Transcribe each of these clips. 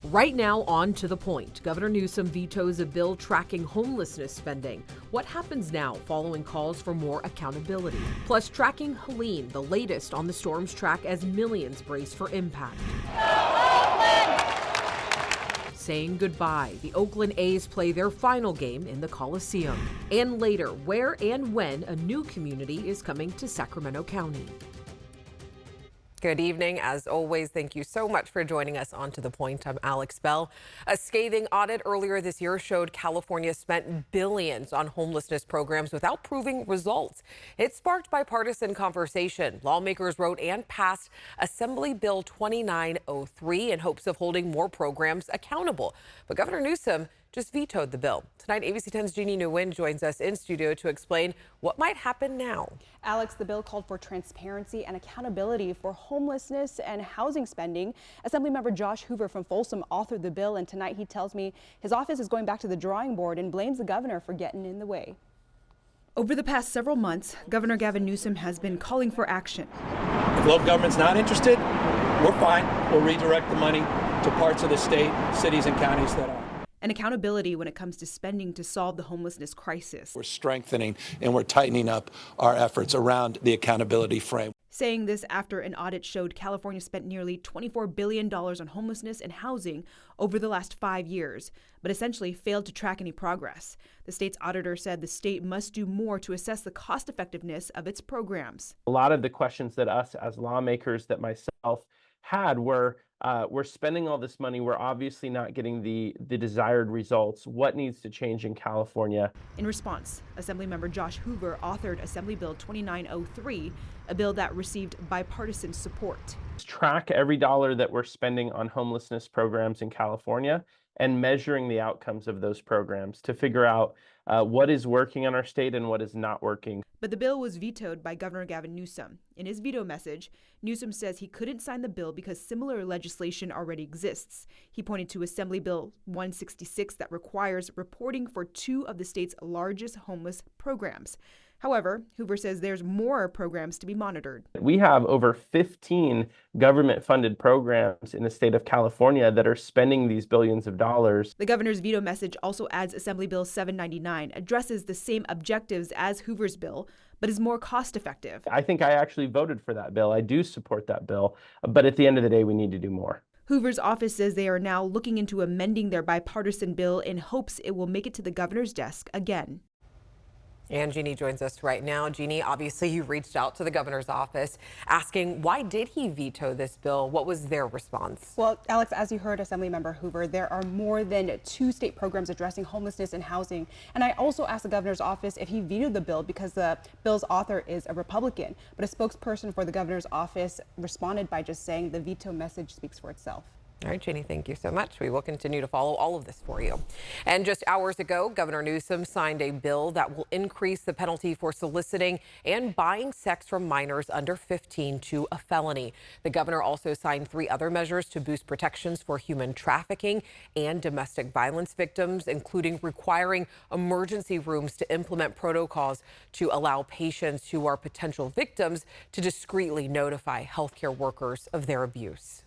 Right now, on to the point. Governor Newsom vetoes a bill tracking homelessness spending. What happens now following calls for more accountability? Plus, tracking Helene, the latest on the storm's track as millions brace for impact. Saying goodbye, the Oakland A's play their final game in the Coliseum. And later, where and when a new community is coming to Sacramento County. Good evening. As always, thank you so much for joining us on To the Point. I'm Alex Bell. A scathing audit earlier this year showed California spent billions on homelessness programs without proving results. It sparked bipartisan conversation. Lawmakers wrote and passed Assembly Bill 2903 in hopes of holding more programs accountable. But Governor Newsom just vetoed the bill. Tonight, ABC 10's Jeannie Nguyen joins us in studio to explain what might happen now. Alex, the bill called for transparency and accountability for homelessness and housing spending. Assemblymember Josh Hoover from Folsom authored the bill, and tonight he tells me his office is going back to the drawing board and blames the governor for getting in the way. Over the past several months, Governor Gavin Newsom has been calling for action. If local government's not interested, we're fine. We'll redirect the money to parts of the state, cities and counties that are. And accountability when it comes to spending to solve the homelessness crisis. We're strengthening and we're tightening up our efforts around the accountability frame. Saying this after an audit showed California spent nearly $24 billion on homelessness and housing over the last 5 years, but essentially failed to track any progress. The state's auditor said the state must do more to assess the cost effectiveness of its programs. A lot of the questions that us as lawmakers, that myself had, were we're spending all this money. We're obviously not getting the desired results. What needs to change in California? In response, Assemblymember Josh Hoover authored Assembly Bill 2903, a bill that received bipartisan support. Track every dollar that we're spending on homelessness programs in California and measuring the outcomes of those programs to figure out what is working in our state and what is not working. But the bill was vetoed by Governor Gavin Newsom. In his veto message, Newsom says he couldn't sign the bill because similar legislation already exists. He pointed to Assembly Bill 166 that requires reporting for 2 of the state's largest homeless programs. However, Hoover says there's more programs to be monitored. We have over 15 government-funded programs in the state of California that are spending these billions of dollars. The governor's veto message also adds Assembly Bill 799, addresses the same objectives as Hoover's bill, but is more cost-effective. I think I actually voted for that bill. I do support that bill, but at the end of the day, we need to do more. Hoover's office says they are now looking into amending their bipartisan bill in hopes it will make it to the governor's desk again. And Jeannie joins us right now. Jeannie, obviously you reached out to the governor's office asking why did he veto this bill? What was their response? Well, Alex, as you heard Assemblymember Hoover, there are more than 2 state programs addressing homelessness and housing. And I also asked the governor's office if he vetoed the bill because the bill's author is a Republican. But a spokesperson for the governor's office responded by just saying the veto message speaks for itself. All right, Jeannie, thank you so much. We will continue to follow all of this for you. And just hours ago, Governor Newsom signed a bill that will increase the penalty for soliciting and buying sex from minors under 15 to a felony. The governor also signed 3 other measures to boost protections for human trafficking and domestic violence victims, including requiring emergency rooms to implement protocols to allow patients who are potential victims to discreetly notify healthcare workers of their abuse.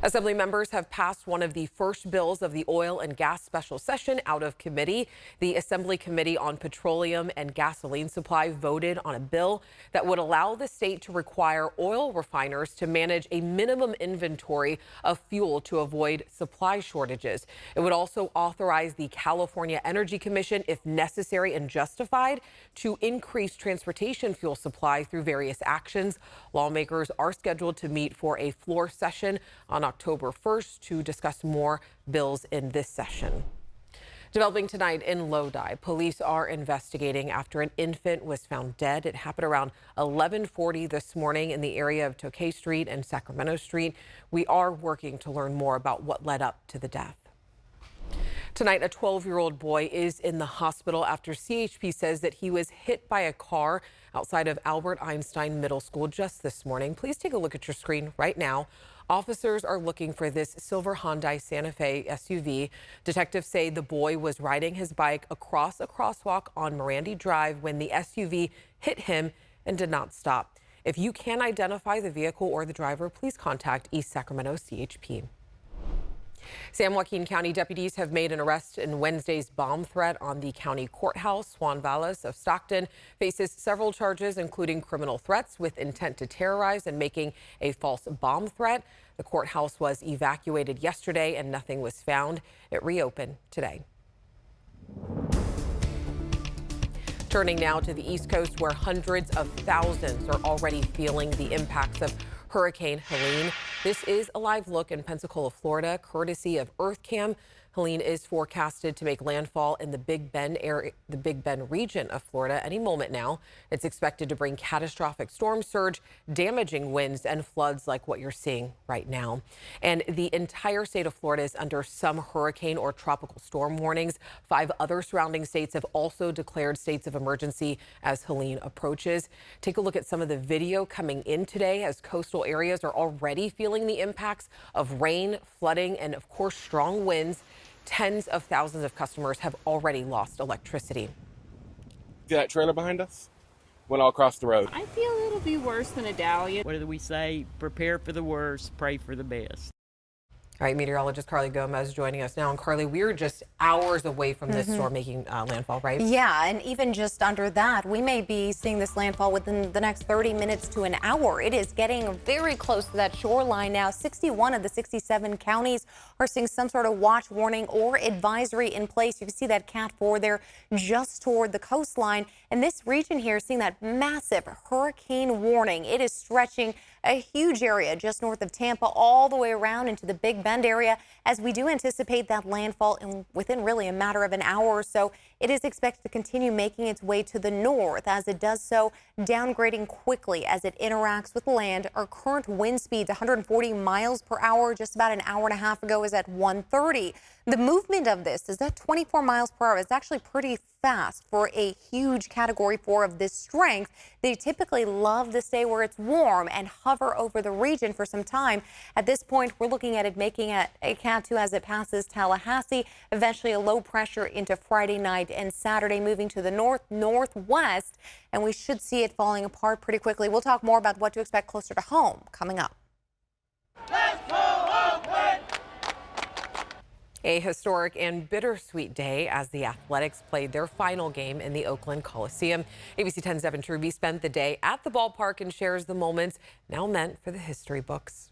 Assembly members have passed one of the first bills of the oil and gas special session out of committee. The Assembly Committee on Petroleum and Gasoline Supply voted on a bill that would allow the state to require oil refiners to manage a minimum inventory of fuel to avoid supply shortages. It would also authorize the California Energy Commission, if necessary and justified, to increase transportation fuel supply through various actions. Lawmakers are scheduled to meet for a floor session on October 1st to discuss more bills in this session. Developing tonight in Lodi, police are investigating after an infant was found dead. It happened around 11:40 this morning in the area of Tokay Street and Sacramento Street. We are working to learn more about what led up to the death. Tonight, a 12-year-old boy is in the hospital after CHP says that he was hit by a car outside of Albert Einstein Middle School just this morning. Please take a look at your screen right now. Officers are looking for this silver Hyundai Santa Fe SUV. Detectives say the boy was riding his bike across a crosswalk on Mirandi Drive when the SUV hit him and did not stop. If you can identify the vehicle or the driver, please contact East Sacramento CHP. San Joaquin County deputies have made an arrest in Wednesday's bomb threat on the county courthouse. Juan Valles of Stockton faces several charges, including criminal threats with intent to terrorize and making a false bomb threat. The courthouse was evacuated yesterday and nothing was found. It reopened today. Turning now to the East Coast, where hundreds of thousands are already feeling the impacts of Hurricane Helene. This is a live look in Pensacola, Florida, courtesy of EarthCam. Helene is forecasted to make landfall in the Big Bend area, the Big Bend region of Florida any moment now. It's expected to bring catastrophic storm surge, damaging winds and floods like what you're seeing right now. And the entire state of Florida is under some hurricane or tropical storm warnings. 5 other surrounding states have also declared states of emergency as Helene approaches. Take a look at some of the video coming in today as coastal areas are already feeling the impacts of rain, flooding, and of course, strong winds. Tens of thousands of customers have already lost electricity. See that trailer behind us? Went all across the road. I feel it'll be worse than a dahlia. What do we say? Prepare for the worst, pray for the best. All right, meteorologist Carly Gomez joining us now. And Carly, we're just hours away from this storm making landfall, right? Yeah, and even just under that, we may be seeing this landfall within the next 30 minutes to an hour. It is getting very close to that shoreline now. 61 of the 67 counties are seeing some sort of watch, warning, or advisory in place. You can see that Cat 4 there just toward the coastline. And this region here is seeing that massive hurricane warning. It is stretching a huge area just north of Tampa all the way around into the Big Bend area, as we do anticipate that landfall within really a matter of an hour or so. It is expected to continue making its way to the north. As it does so, downgrading quickly as it interacts with land. Our current wind speeds 140 miles per hour. Just about an hour and a half ago is at 130. The movement of this is at 24 miles per hour. It's actually pretty fast for a huge Category 4 of this strength. They typically love to stay where it's warm and hover over the region for some time. At this point, we're looking at it making a Cat 2 as it passes Tallahassee, eventually a low pressure into Friday night and Saturday, moving to the northwest, and we should see it falling apart pretty quickly. We'll talk more about what to expect closer to home coming up. Let's go, Oakland! A historic and bittersweet day as the Athletics played their final game in the Oakland Coliseum. ABC 10's Devin Truby spent the day at the ballpark and shares the moments now meant for the history books.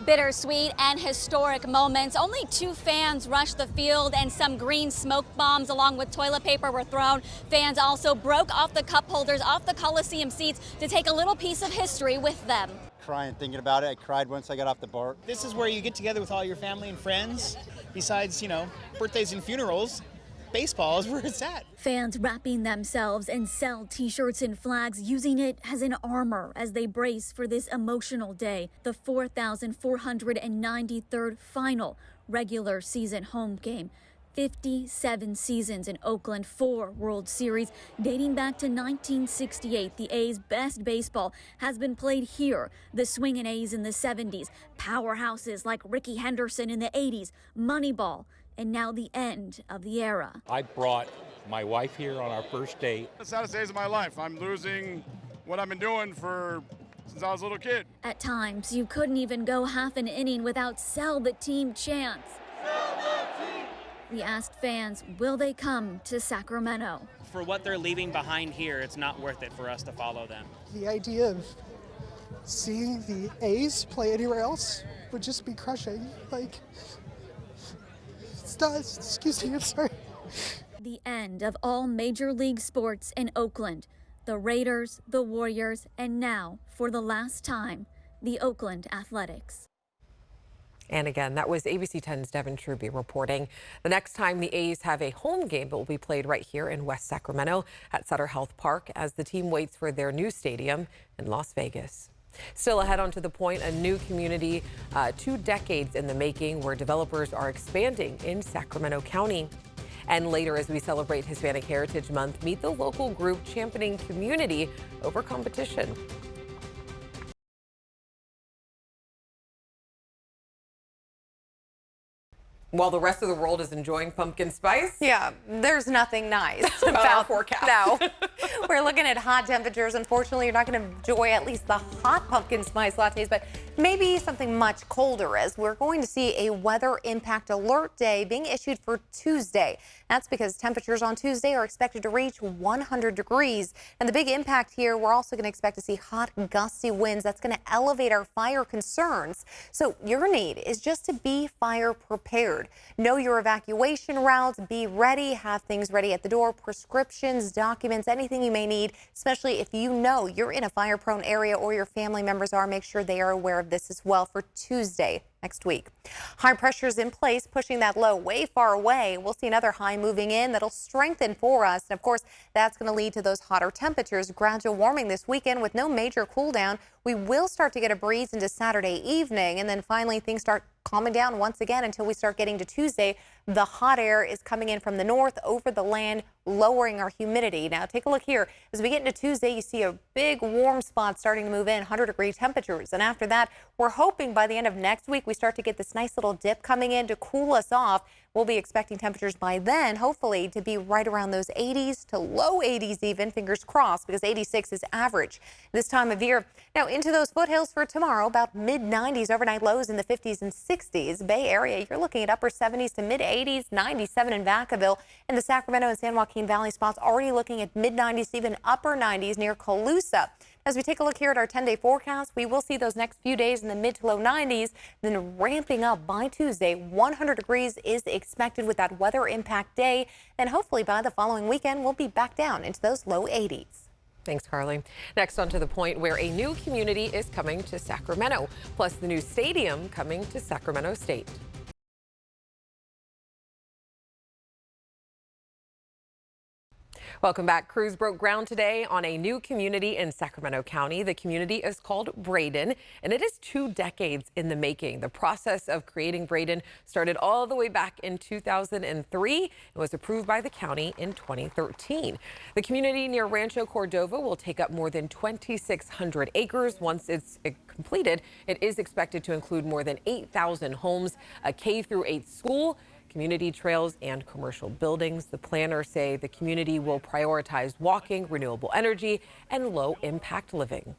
Bittersweet and historic moments. Only 2 fans rushed the field and some green smoke bombs along with toilet paper were thrown. Fans also broke off the cup holders off the Coliseum seats to take a little piece of history with them. Crying thinking about it. I cried once I got off the BART. This is where you get together with all your family and friends. Besides, you know, birthdays and funerals, baseball is where it's at. Fans wrapping themselves in Cell t-shirts and flags, using it as an armor as they brace for this emotional day. The 4,493rd final regular season home game. 57 seasons in Oakland, 4 World Series dating back to 1968. The A's best baseball has been played here. The swinging A's in the 70s, powerhouses like Ricky Henderson in the 80s, Moneyball, and now the end of the era. I brought my wife here on our first date. The saddest days of my life. I'm losing what I've been doing since I was a little kid. At times, you couldn't even go half an inning without Sell the Team chants. Sell the team! We asked fans, will they come to Sacramento? For what they're leaving behind here, it's not worth it for us to follow them. The idea of seeing the A's play anywhere else would just be crushing. Like, it's not, excuse me, I'm sorry. The end of all major league sports in Oakland. The Raiders, the Warriors, and now, for the last time, the Oakland Athletics. And again, that was ABC 10's Devin Truby reporting. The next time the A's have a home game, it will be played right here in West Sacramento at Sutter Health Park as the team waits for their new stadium in Las Vegas. Still ahead onto the point, a new community 2 decades in the making where developers are expanding in Sacramento County. And later, as we celebrate Hispanic Heritage Month, meet the local group championing community over competition. While the rest of the world is enjoying pumpkin spice. Yeah, there's nothing nice about our forecast. No, we're looking at hot temperatures. Unfortunately, you're not going to enjoy at least the hot pumpkin spice lattes, but Maybe something much colder, as we're going to see a weather impact alert day being issued for Tuesday. That's because temperatures on Tuesday are expected to reach 100 degrees. And the big impact here, we're also going to expect to see hot, gusty winds. That's going to elevate our fire concerns. So your need is just to be fire prepared. Know your evacuation routes, be ready, have things ready at the door, prescriptions, documents, anything you may need, especially if you know you're in a fire-prone area or your family members are. Make sure they are aware of this as well for Tuesday next week. High pressure is in place, pushing that low way far away. We'll see another high moving in that'll strengthen for us. And of course, that's going to lead to those hotter temperatures. Gradual warming this weekend with no major cool down. We will start to get a breeze into Saturday evening, and then finally things start calming down once again until we start getting to Tuesday. The hot air is coming in from the north over the land, lowering our humidity. Now take a look here. As we get into Tuesday, you see a big warm spot starting to move in, 100-degree temperatures. And after that, we're hoping by the end of next week, we start to get this nice little dip coming in to cool us off. We'll be expecting temperatures by then, hopefully, to be right around those 80s to low 80s even, fingers crossed, because 86 is average this time of year. Now into those foothills for tomorrow, about mid-90s, overnight lows in the 50s and 60s. Bay Area, you're looking at upper 70s to mid-80s, 97 in Vacaville. And the Sacramento and San Joaquin Valley spots already looking at mid-90s, even upper 90s near Colusa. As we take a look here at our 10-day forecast, we will see those next few days in the mid to low 90s, then ramping up by Tuesday. 100 degrees is expected with that weather impact day. And hopefully by the following weekend, we'll be back down into those low 80s. Thanks, Carly. Next, on to the point where a new community is coming to Sacramento, plus the new stadium coming to Sacramento State. Welcome back. Crews broke ground today on a new community in Sacramento County. The community is called Braden, and it is 2 decades in the making. The process of creating Braden started all the way back in 2003 and was approved by the county in 2013. The community near Rancho Cordova will take up more than 2,600 acres. Once it's completed, it is expected to include more than 8,000 homes, a K-8 school, community trails, and commercial buildings. The planners say the community will prioritize walking, renewable energy, and low-impact living.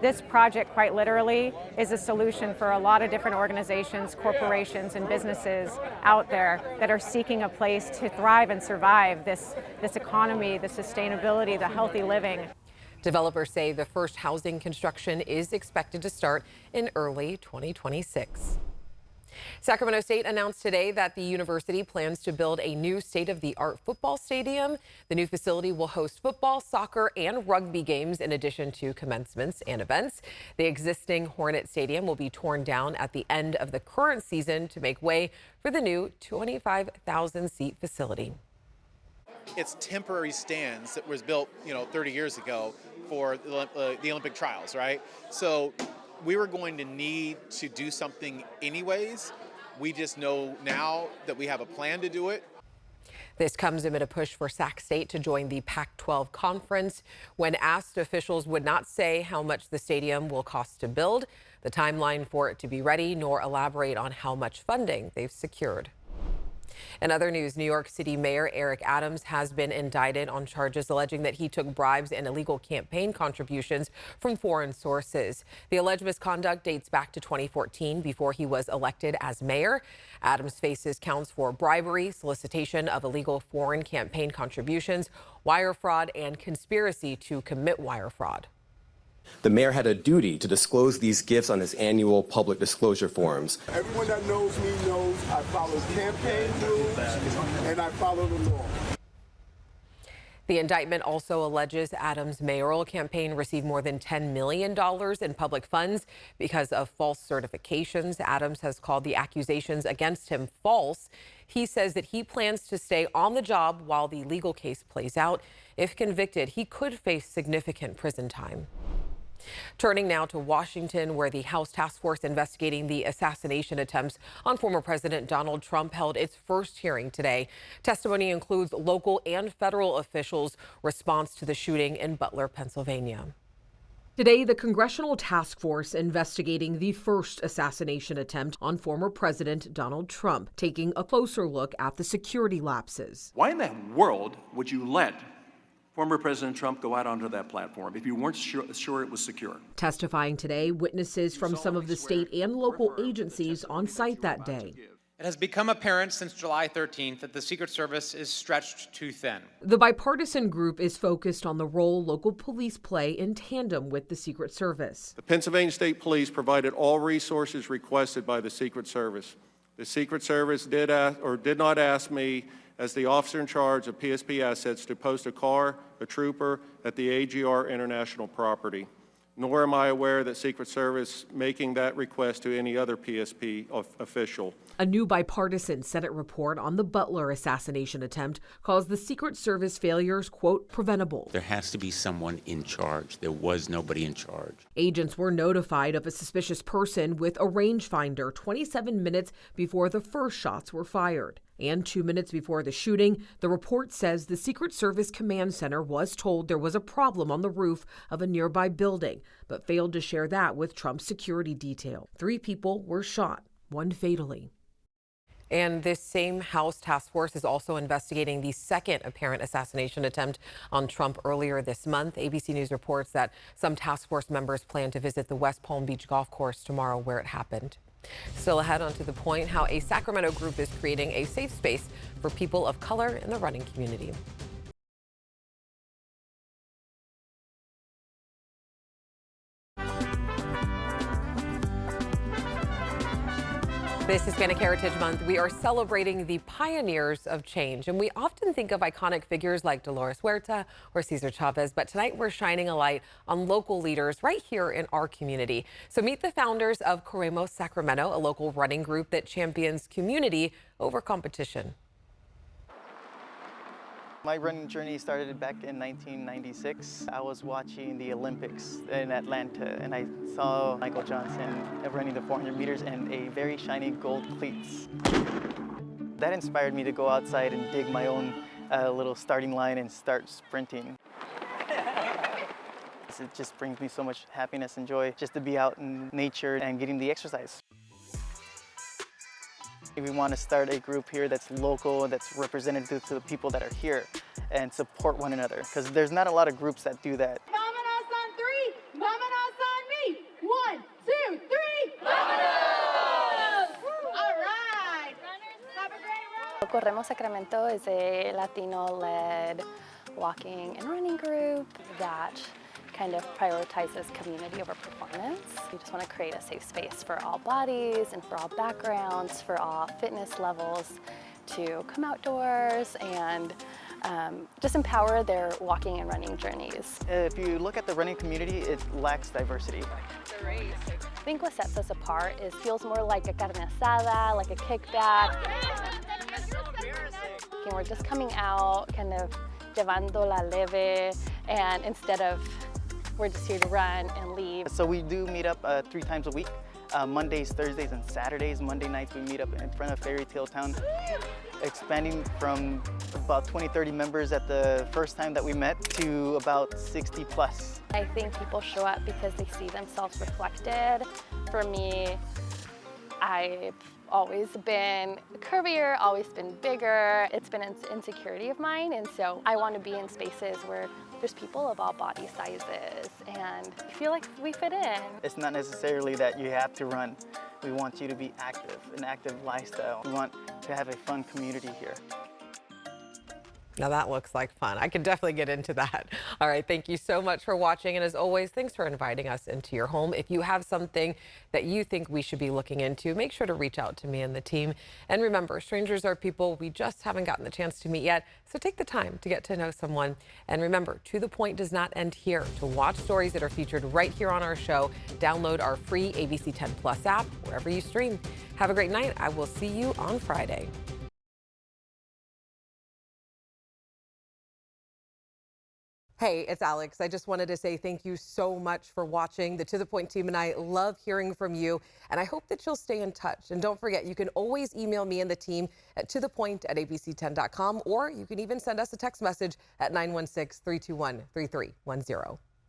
This project, quite literally, is a solution for a lot of different organizations, corporations, and businesses out there that are seeking a place to thrive and survive this economy, the sustainability, the healthy living. Developers say the first housing construction is expected to start in early 2026. Sacramento State announced today that the university plans to build a new state-of-the-art football stadium. The new facility will host football, soccer, and rugby games in addition to commencements and events. The existing Hornet Stadium will be torn down at the end of the current season to make way for the new 25,000-seat facility. It's temporary stands that was built, 30 years ago for the Olympic trials, right? So we were going to need to do something anyways. We just know now that we have a plan to do it. This comes amid a push for Sac State to join the Pac-12 conference. When asked, officials would not say how much the stadium will cost to build, the timeline for it to be ready, nor elaborate on how much funding they've secured. In other news, New York City Mayor Eric Adams has been indicted on charges alleging that he took bribes and illegal campaign contributions from foreign sources. The alleged misconduct dates back to 2014, before he was elected as mayor. Adams faces counts for bribery, solicitation of illegal foreign campaign contributions, wire fraud, and conspiracy to commit wire fraud. The mayor had a duty to disclose these gifts on his annual public disclosure forms. Everyone that knows me knows I follow campaign rules and I follow the law. The indictment also alleges Adams' mayoral campaign received more than $10 million in public funds because of false certifications. Adams has called the accusations against him false. He says that he plans to stay on the job while the legal case plays out. If convicted, he could face significant prison time. Turning now to Washington, where the House task force investigating the assassination attempts on former President Donald Trump held its first hearing today. Testimony includes local and federal officials' response to the shooting in Butler, Pennsylvania. Today, the congressional task force investigating the first assassination attempt on former President Donald Trump, taking a closer look at the security lapses. Why in the world would you let former President Trump go out onto that platform if you weren't sure it was secure. Testifying today, witnesses from some of the state and local agencies on site that day. It has become apparent since July 13th that the Secret Service is stretched too thin. The bipartisan group is focused on the role local police play in tandem with the Secret Service. The Pennsylvania State Police provided all resources requested by the Secret Service. The Secret Service did not ask me, as the officer in charge of PSP assets, to post a car, a trooper, at the AGR International property. Nor am I aware that Secret Service making that request to any other PSP official. A new bipartisan Senate report on the Butler assassination attempt calls the Secret Service failures, quote, preventable. There has to be someone in charge. There was nobody in charge. Agents were notified of a suspicious person with a rangefinder 27 minutes before the first shots were fired. And 2 minutes before the shooting, the report says the Secret Service Command Center was told there was a problem on the roof of a nearby building, but failed to share that with Trump's security detail. 3 people were shot, 1 fatally. And this same House task force is also investigating the second apparent assassination attempt on Trump earlier this month. ABC News reports that some task force members plan to visit the West Palm Beach golf course tomorrow where it happened. Still ahead on To the Point, how a Sacramento group is creating a safe space for people of color in the running community. This Hispanic Heritage Month. We are celebrating the pioneers of change, and we often think of iconic figures like Dolores Huerta or Cesar Chavez, but tonight we're shining a light on local leaders right here in our community. So meet the founders of Corremos Sacramento, a local running group that champions community over competition. My running journey started back in 1996. I was watching the Olympics in Atlanta, and I saw Michael Johnson running the 400 meters in a very shiny gold cleats. That inspired me to go outside and dig my own little starting line and start sprinting. It just brings me so much happiness and joy just to be out in nature and getting the exercise. We want to start a group here that's local, that's representative to the people that are here and support one another, because there's not a lot of groups that do that. Vámonos on 3, vámonos on me. 1, 2, 3, vámonos! All right. Have a great run. Corremos Sacramento is a Latino-led walking and running group that kind of prioritizes community over performance. We just want to create a safe space for all bodies and for all backgrounds, for all fitness levels to come outdoors and just empower their walking and running journeys. If you look at the running community, it lacks diversity. I think what sets us apart is feels more like a carne asada, like a kickback. And we're just coming out, kind of llevando la leve, and instead of we're just here to run and leave. So we do meet up 3 times a week, Mondays, Thursdays, and Saturdays. Monday nights we meet up in front of Fairy Tale Town, expanding from about 20-30 members at the first time that we met to about 60 plus. I think people show up because they see themselves reflected. For me, I've always been curvier, always been bigger. It's been an insecurity of mine, and so I want to be in spaces where there's people of all body sizes, and I feel like we fit in. It's not necessarily that you have to run. We want you to be active, an active lifestyle. We want to have a fun community here. Now that looks like fun. I could definitely get into that. All right, thank you so much for watching. And as always, thanks for inviting us into your home. If you have something that you think we should be looking into, make sure to reach out to me and the team. And remember, strangers are people we just haven't gotten the chance to meet yet. So take the time to get to know someone. And remember, To the Point does not end here. To watch stories that are featured right here on our show, download our free ABC 10 Plus app wherever you stream. Have a great night. I will see you on Friday. Hey, it's Alex. I just wanted to say thank you so much for watching. The To the Point team and I love hearing from you, and I hope that you'll stay in touch. And don't forget, you can always email me and the team at tothepoint@abc10.com, or you can even send us a text message at 916-321-3310.